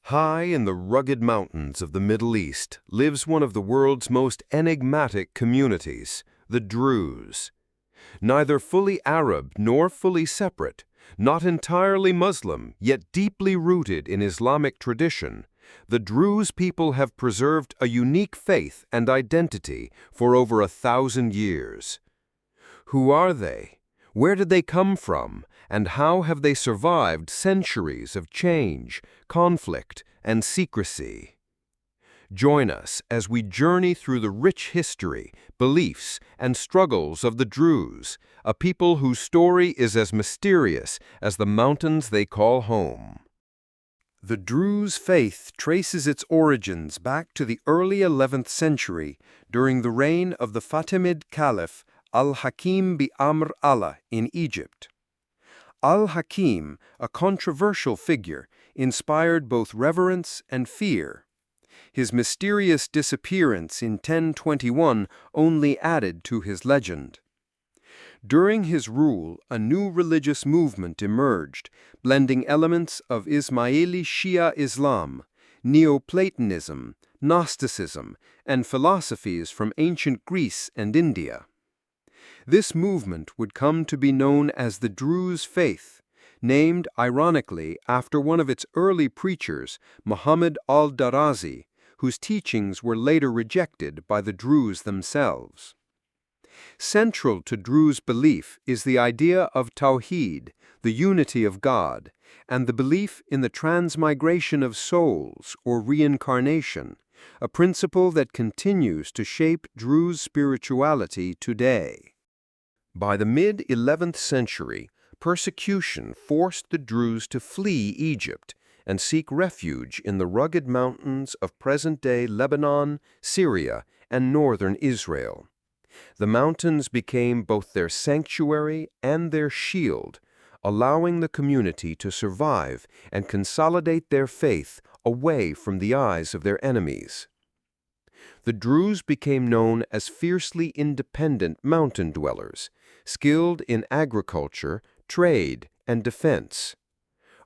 High in the rugged mountains of the Middle East lives one of the world's most enigmatic communities, the Druze. Neither fully Arab nor fully separate, not entirely Muslim, yet deeply rooted in Islamic tradition, the Druze people have preserved a unique faith and identity for over 1,000 years. Who are they? Where did they come from, and how have they survived centuries of change, conflict, and secrecy? Join us as we journey through the rich history, beliefs, and struggles of the Druze, a people whose story is as mysterious as the mountains they call home. The Druze faith traces its origins back to the early 11th century during the reign of the Fatimid Caliph Al-Hakim bi-Amr Allah in Egypt. Al-Hakim, a controversial figure, inspired both reverence and fear. His mysterious disappearance in 1021 only added to his legend. During his rule, a new religious movement emerged, blending elements of Ismaili Shia Islam, Neoplatonism, Gnosticism, and philosophies from ancient Greece and India. This movement would come to be known as the Druze faith, named ironically after one of its early preachers, Muhammad al-Darazi, whose teachings were later rejected by the Druze themselves. Central to Druze belief is the idea of Tawhid, the unity of God, and the belief in the transmigration of souls, or reincarnation, a principle that continues to shape Druze spirituality today. By the mid-11th century, persecution forced the Druze to flee Egypt and seek refuge in the rugged mountains of present-day Lebanon, Syria, and northern Israel. The mountains became both their sanctuary and their shield, allowing the community to survive and consolidate their faith away from the eyes of their enemies. The Druze became known as fiercely independent mountain dwellers, skilled in agriculture, trade, and defense.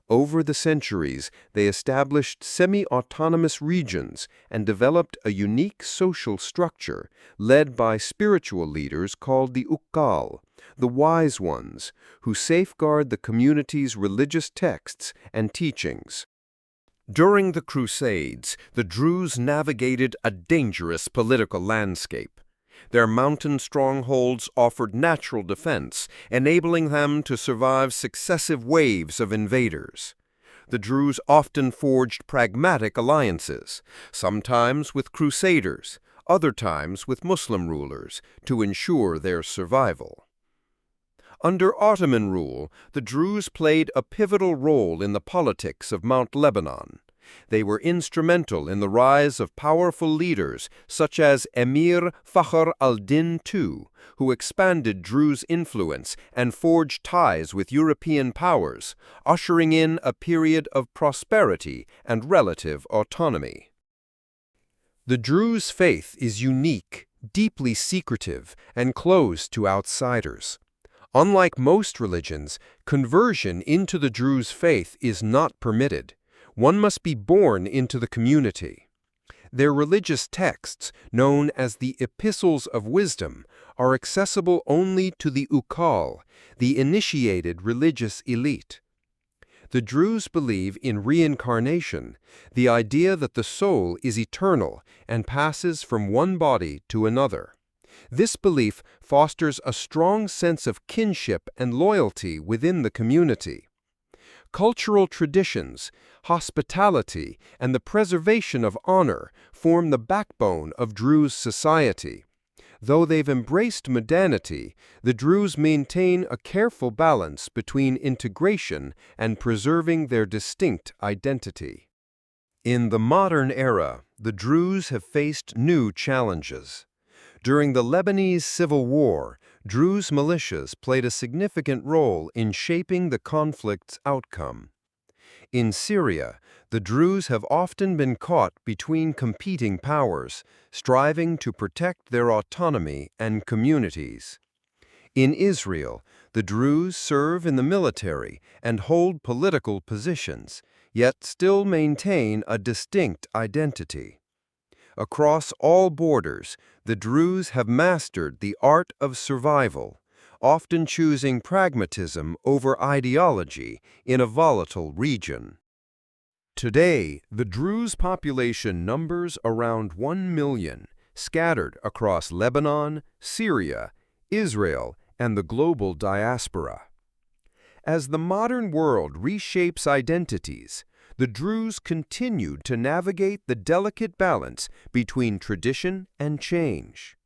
Over the centuries, they established semi-autonomous regions and developed a unique social structure led by spiritual leaders called the Uqal, the wise ones, who safeguard the community's religious texts and teachings. During the Crusades, the Druze navigated a dangerous political landscape. Their mountain strongholds offered natural defense, enabling them to survive successive waves of invaders. The Druze often forged pragmatic alliances, sometimes with crusaders, other times with Muslim rulers, to ensure their survival. Under Ottoman rule, the Druze played a pivotal role in the politics of Mount Lebanon. They were instrumental in the rise of powerful leaders such as Emir Fakhr al-Din II, who expanded Druze influence and forged ties with European powers, ushering in a period of prosperity and relative autonomy. The Druze faith is unique, deeply secretive, and closed to outsiders. Unlike most religions, conversion into the Druze faith is not permitted. One must be born into the community. Their religious texts, known as the Epistles of Wisdom, are accessible only to the Uqal, the initiated religious elite. The Druze believe in reincarnation, the idea that the soul is eternal and passes from one body to another. This belief fosters a strong sense of kinship and loyalty within the community. Cultural traditions, hospitality, and the preservation of honor form the backbone of Druze society. Though they've embraced modernity, the Druze maintain a careful balance between integration and preserving their distinct identity. In the modern era, the Druze have faced new challenges. During the Lebanese Civil War, Druze militias played a significant role in shaping the conflict's outcome. In Syria, the Druze have often been caught between competing powers, striving to protect their autonomy and communities. In Israel, the Druze serve in the military and hold political positions, yet still maintain a distinct identity. Across all borders, the Druze have mastered the art of survival, often choosing pragmatism over ideology in a volatile region. Today, the Druze population numbers around 1 million, scattered across Lebanon, Syria, Israel, and the global diaspora. As the modern world reshapes identities, the Druze continued to navigate the delicate balance between tradition and change.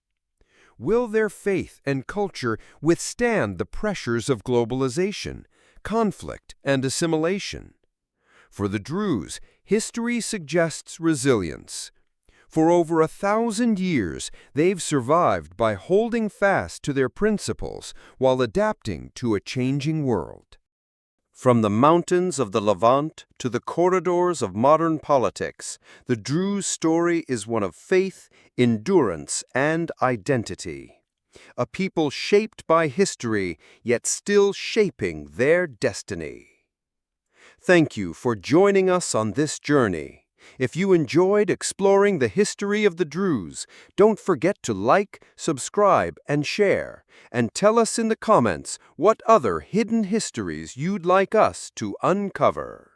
Will their faith and culture withstand the pressures of globalization, conflict, and assimilation? For the Druze, history suggests resilience. For over 1,000 years, they've survived by holding fast to their principles while adapting to a changing world. From the mountains of the Levant to the corridors of modern politics, the Druze story is one of faith, endurance, and identity. A people shaped by history, yet still shaping their destiny. Thank you for joining us on this journey. If you enjoyed exploring the history of the Druze, don't forget to like, subscribe, and share. And tell us in the comments what other hidden histories you'd like us to uncover.